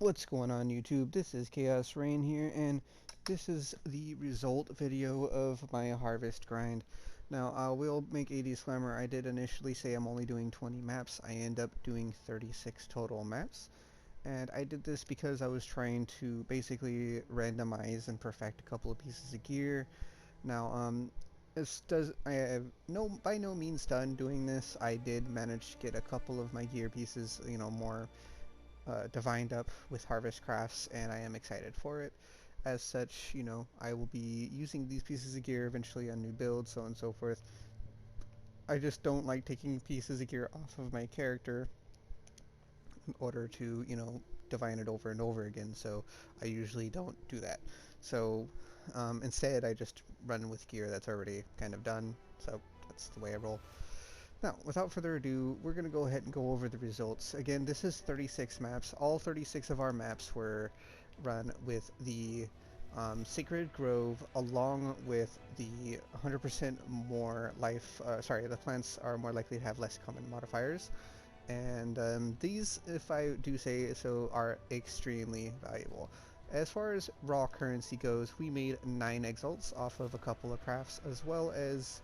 What's going on YouTube? This is Chaos-Reighn here, and this is the result video of my harvest grind. Now, I will make a disclaimer. I did initially say I'm only doing 20 maps. I end up doing 36 total maps. And I did this because I was trying to basically randomize and perfect a couple of pieces of gear. Now, I have by no means done doing this. I did manage to get a couple of my gear pieces, more divined up with harvest crafts, and I am excited for it. As such, I will be using these pieces of gear eventually on new builds, so on and so forth. I just don't like taking pieces of gear off of my character in order to, divine it over and over again, so I usually don't do that. So instead, I just run with gear that's already kind of done, so that's the way I roll. Now, without further ado, we're going to go ahead and go over the results. Again, this is 36 maps. All 36 of our maps were run with the Sacred Grove, along with the 100% more life, the plants are more likely to have less common modifiers. And these, if I do say so, are extremely valuable. As far as raw currency goes, we made 9 exalts off of a couple of crafts, as well as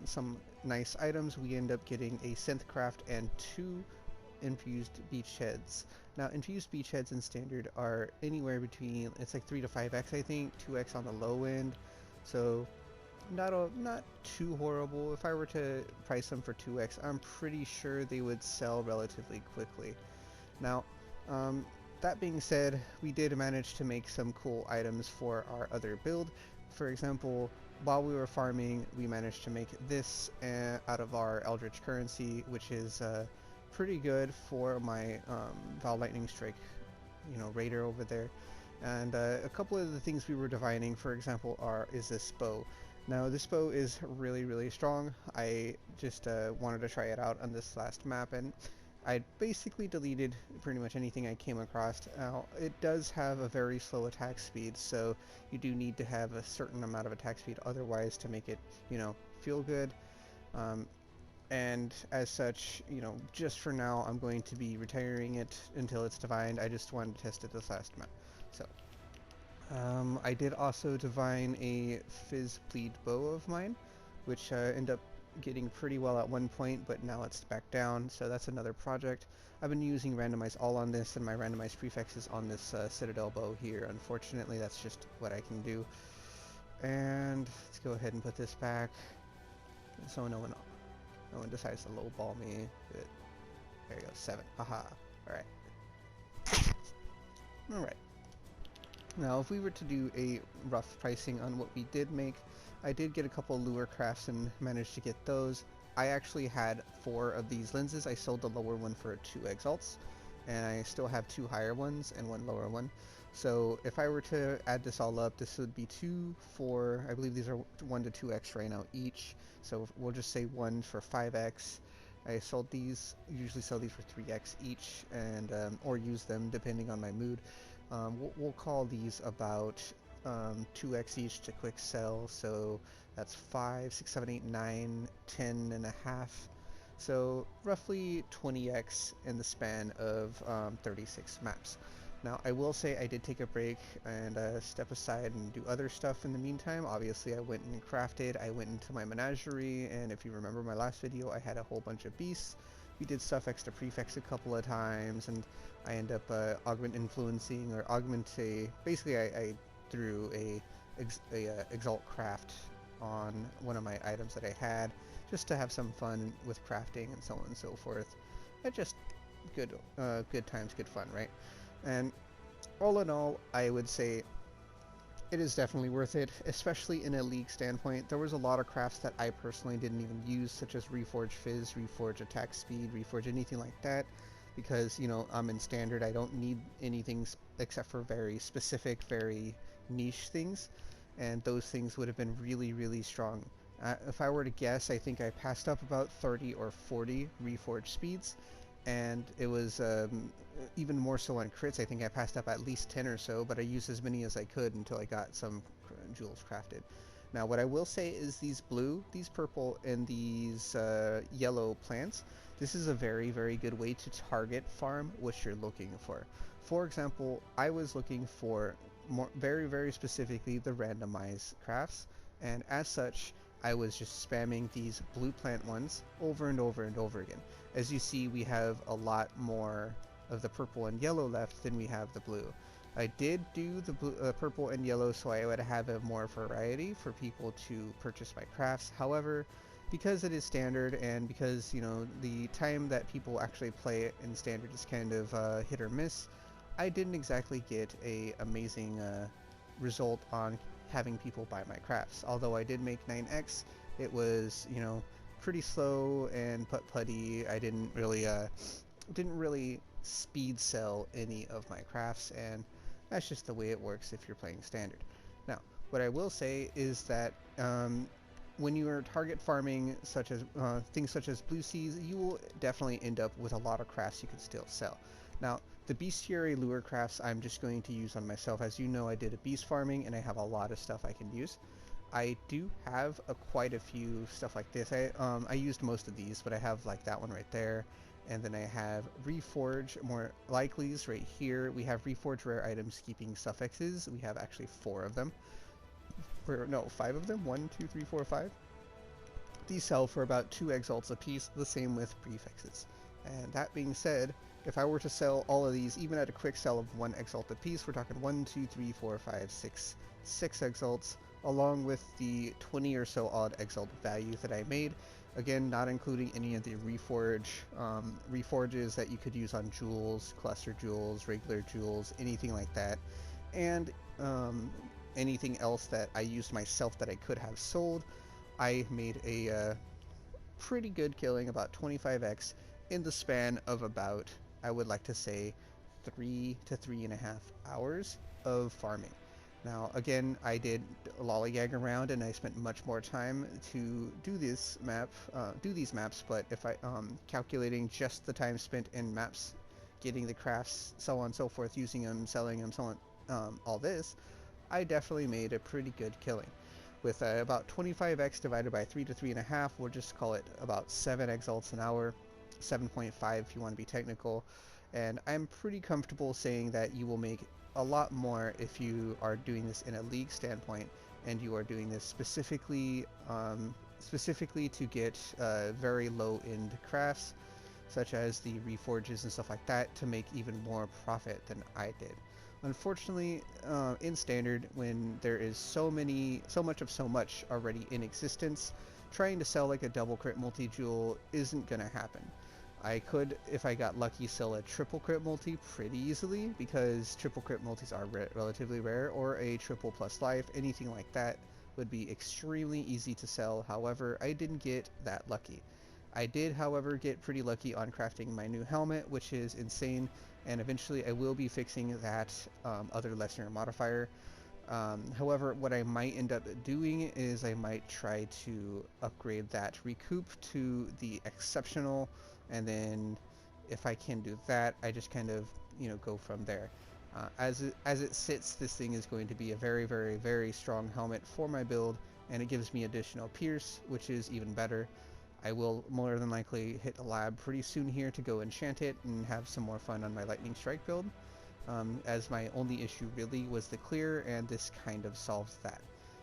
some nice items. We end up getting a synth craft and 2 infused beachheads. Now, infused beachheads in standard are anywhere between, it's like 3 to 5x, I think, 2x on the low end. So not too horrible. If I were to price them for 2x, I'm pretty sure they would sell relatively quickly. Now, that being said, we did manage to make some cool items for our other build. For example, while we were farming, we managed to make this out of our Eldritch currency, which is pretty good for my Val Lightning Strike, raider over there. And a couple of the things we were divining, for example, is this bow. Now, this bow is really, really strong. I just wanted to try it out on this last map, and I basically deleted pretty much anything I came across. Now, it does have a very slow attack speed, so you do need to have a certain amount of attack speed otherwise to make it, feel good. And as such, just for now, I'm going to be retiring it until it's divined. I just wanted to test it this last map. So, I did also divine a Fizz Bleed bow of mine, which ended up getting pretty well at one point, but now it's back down, so that's another project. I've been using randomize all on this, and my randomized prefixes on this Citadel bow here. Unfortunately, that's just what I can do. And let's go ahead and put this back, so no one decides to lowball me. But there you go, 7. Haha. Alright. Now, if we were to do a rough pricing on what we did make, I did get a couple lure crafts and managed to get those. I actually had 4 of these lenses. I sold the lower one for 2 exalts, and I still have 2 higher ones and 1 lower one. So if I were to add this all up, this would be 2 for, I believe these are 1 to 2x right now each. So we'll just say 1 for 5x. I sold these, usually sell these for 3x each, and or use them depending on my mood. We'll call these about 2x each to quick sell, so that's 5, 6, 7, 8, 9, 10 and a half. So roughly 20x in the span of 36 maps. Now, I will say I did take a break and step aside and do other stuff in the meantime. Obviously, I went and crafted, I went into my menagerie, and if you remember my last video, I had a whole bunch of beasts. We did stuff extra prefix a couple of times, and I end up augment influencing, or augment a, basically I threw a exalt craft on one of my items that I had, just to have some fun with crafting and so on and so forth. Just good times, good fun, right? And all in all, I would say it is definitely worth it, especially in a league standpoint. There was a lot of crafts that I personally didn't even use, such as Reforge Fizz, Reforge Attack Speed, Reforge anything like that, because, I'm in standard. I don't need anything except for very specific, very niche things, and those things would have been really, really strong. If I were to guess, I think I passed up about 30 or 40 Reforge speeds, and it was even more so on crits. I think I passed up at least 10 or so, but I used as many as I could until I got some jewels crafted. Now, what I will say is these blue, these purple, and these yellow plants, this is a very, very good way to target farm what you're looking for. For example, I was looking for very specifically the randomized crafts, and as such, I was just spamming these blue plant ones over and over and over again. As you see, we have a lot more of the purple and yellow left than we have the blue. I did do the purple and yellow so I would have a more variety for people to purchase my crafts. However, because it is standard and because, you know, the time that people actually play it in standard is kind of hit or miss, I didn't exactly get a amazing result on having people buy my crafts. Although I did make 9x, it was, you know, pretty slow and putty. I didn't really speed sell any of my crafts, and that's just the way it works if you're playing standard. Now, what I will say is that when you are target farming such as things such as blue seas, you will definitely end up with a lot of crafts you can still sell. Now, the bestiary lure crafts I'm just going to use on myself. As you know, I did a beast farming and I have a lot of stuff I can use. I do have quite a few stuff like this. I used most of these, but I have like that one right there. And then I have Reforge more likelies right here. We have Reforge rare items keeping suffixes. We have actually 4 of them. No, 5 of them. 1, 2, 3, 4, 5. These sell for about 2 exalts a piece, the same with prefixes. And that being said, if I were to sell all of these, even at a quick sell of 1 exalt a piece, we're talking 1, 2, 3, 4, 5, 6 exalts, along with the 20 or so odd exalt value that I made. Again, not including any of the reforges that you could use on jewels, cluster jewels, regular jewels, anything like that. And anything else that I used myself that I could have sold. I made a pretty good killing, about 25x, in the span of about, I would like to say, 3 to 3.5 hours of farming. Now, again, I did lollygag around and I spent much more time to do these maps, but if I, calculating just the time spent in maps, getting the crafts, so on and so forth, using them, selling them, so on, all this, I definitely made a pretty good killing. With about 25x divided by 3 to 3.5, we'll just call it about 7 exalts an hour, 7.5 if you want to be technical, and I'm pretty comfortable saying that you will make a lot more if you are doing this in a league standpoint, and you are doing this specifically to get very low-end crafts, such as the reforges and stuff like that, to make even more profit than I did. Unfortunately, in standard, when there is so much already in existence, trying to sell like a double crit multi-jewel isn't gonna happen. I could, if I got lucky, sell a triple crit multi pretty easily, because triple crit multis are relatively rare, or a triple plus life, anything like that would be extremely easy to sell. However, I didn't get that lucky. I did, however, get pretty lucky on crafting my new helmet, which is insane, and eventually I will be fixing that other lesser modifier. However, what I might end up doing is I might try to upgrade that recoup to the exceptional, and then if I can do that, I just kind of, you know, go from there. As it sits, this thing is going to be a very strong helmet for my build, and it gives me additional pierce, which is even better. I will more than likely hit a lab pretty soon here to go enchant it and have some more fun on my lightning strike build, as my only issue really was the clear, and this kind of solves that.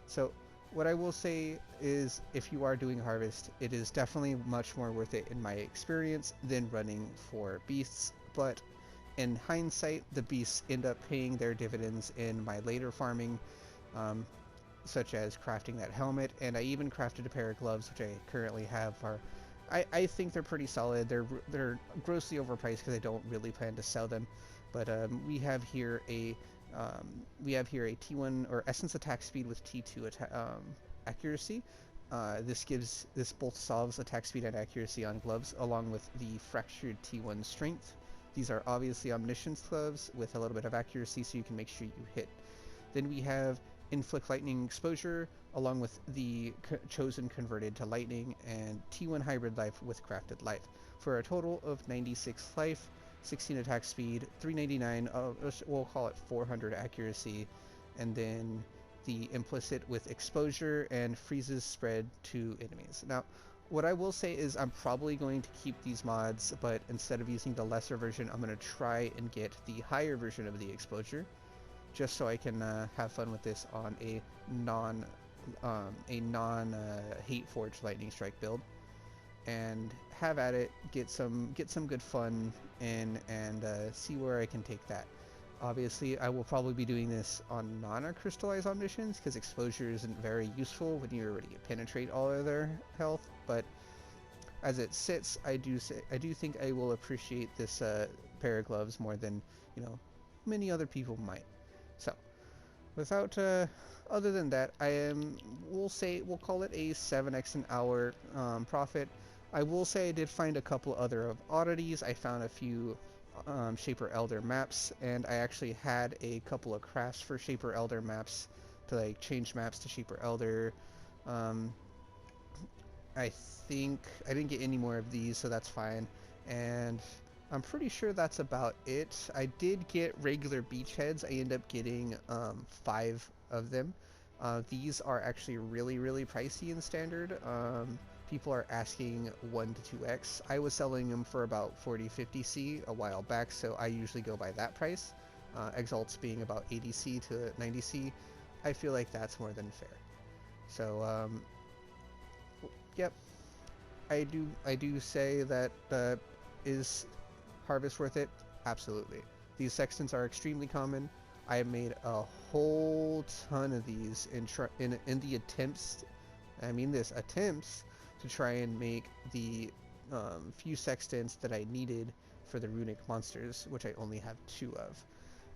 So what I will say is, if you are doing harvest, it is definitely much more worth it in my experience than running for beasts, but in hindsight, the beasts end up paying their dividends in my later farming, such as crafting that helmet, and I even crafted a pair of gloves, which I currently have. I think they're pretty solid. They're grossly overpriced because I don't really plan to sell them, but we have here a T1 or essence attack speed with T2 accuracy. This both solves attack speed and accuracy on gloves, along with the fractured T1 strength. These are obviously omniscience gloves with a little bit of accuracy, so you can make sure you hit. Then we have inflict lightning exposure, along with the chosen converted to lightning, and T1 hybrid life with crafted life, for a total of 96 life, 16 attack speed, 399, we'll call it 400 accuracy, and then the implicit with exposure and freezes spread to enemies. Now, What I will say is I'm probably going to keep these mods, but instead of using the lesser version, I'm going to try and get the higher version of the exposure, just so I can have fun with this on a non Hate Forge Lightning Strike build, and have at it, get some good fun in, and see where I can take that. Obviously, I will probably be doing this on non-crystallized omniscience because exposure isn't very useful when you already penetrate all of their health. But as it sits, I do think I will appreciate this pair of gloves more than many other people might. So, without other than that, we'll call it a 7x an hour profit. I will say I did find a couple other of oddities. I found a few Shaper Elder maps, and I actually had a couple of crafts for Shaper Elder maps to like change maps to Shaper Elder. Um, I think I didn't get any more of these, so that's fine. And I'm pretty sure that's about it. I did get regular beachheads. I ended up getting 5 of them. These are actually really, really pricey in standard. People are asking 1 to 2x. I was selling them for about 40-50C a while back, so I usually go by that price. Exalts being about 80C to 90C. I feel like that's more than fair. So, yep. I do say that is Harvest worth it? Absolutely. These sextants are extremely common. I have made a whole ton of these in the attempts. I mean this attempts to try and make the few sextants that I needed for the runic monsters, which I only have 2 of.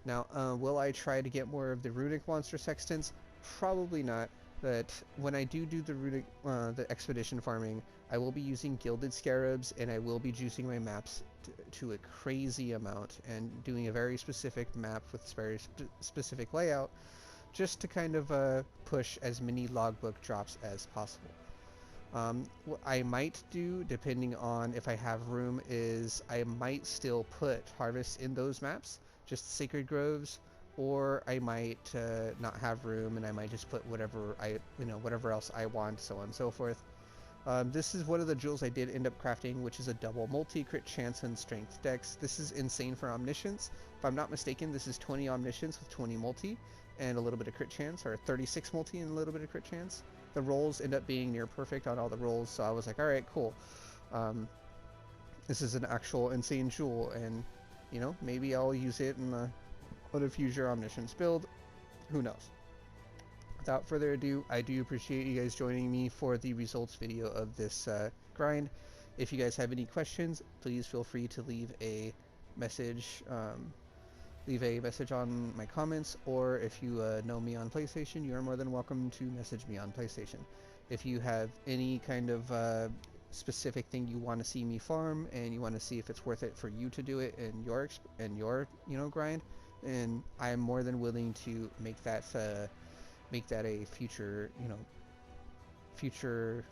Now, will I try to get more of the runic monster sextants? Probably not. But when I do the runic, the expedition farming, I will be using gilded scarabs, and I will be juicing my maps to a crazy amount, and doing a very specific map with very specific layout, just to kind of push as many logbook drops as possible. What I might do, depending on if I have room, is I might still put harvest in those maps, just sacred groves, or I might not have room and I might just put whatever whatever else I want, so on and so forth. This is one of the jewels I did end up crafting, which is a double multi-crit chance and strength dex. This is insane for omniscience. If I'm not mistaken, this is 20 omniscience with 20 multi and a little bit of crit chance, or 36 multi and a little bit of crit chance. The rolls end up being near perfect on all the rolls, so I was like, alright, cool. This is an actual insane jewel, and maybe I'll use it in the Future Omniscience build. Who knows? Without further ado, I do appreciate you guys joining me for the results video of this grind. If you guys have any questions, please feel free to leave a message on my comments, or if you know me on PlayStation, you are more than welcome to message me on PlayStation. If you have any kind of specific thing you want to see me farm, and you want to see if it's worth it for you to do it in your grind, and I'm more than willing to make that a future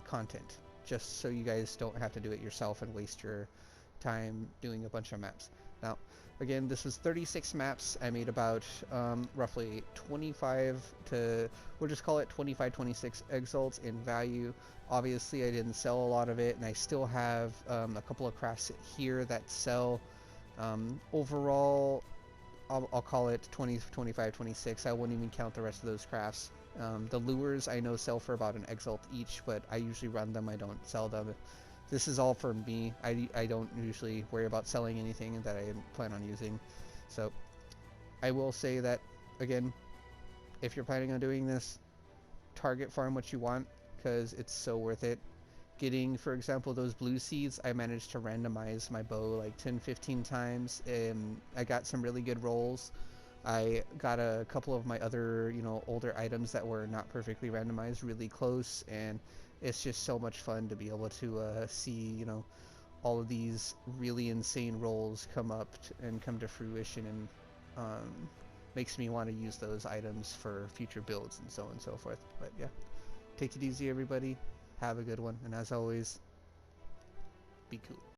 content, just so you guys don't have to do it yourself and waste your time doing a bunch of maps. Now, again, this was 36 maps. I made about roughly 25 to, we'll just call it 25-26 exalts in value. Obviously, I didn't sell a lot of it, and I still have a couple of crafts here that sell. Overall, I'll call it 20, 25, 26. I won't even count the rest of those crafts. The lures I know sell for about an exalt each, but I usually run them, I don't sell them. This is all for me. I don't usually worry about selling anything that I plan on using. So I will say that, again, if you're planning on doing this, target farm what you want, because it's so worth it. Getting, for example, those blue seeds, I managed to randomize my bow like 10-15 times, and I got some really good rolls. I got a couple of my other, older items that were not perfectly randomized really close, and it's just so much fun to be able to see, all of these really insane rolls come up and come to fruition, and makes me want to use those items for future builds and so on and so forth. But yeah, take it easy, everybody. Have a good one, and as always, be cool.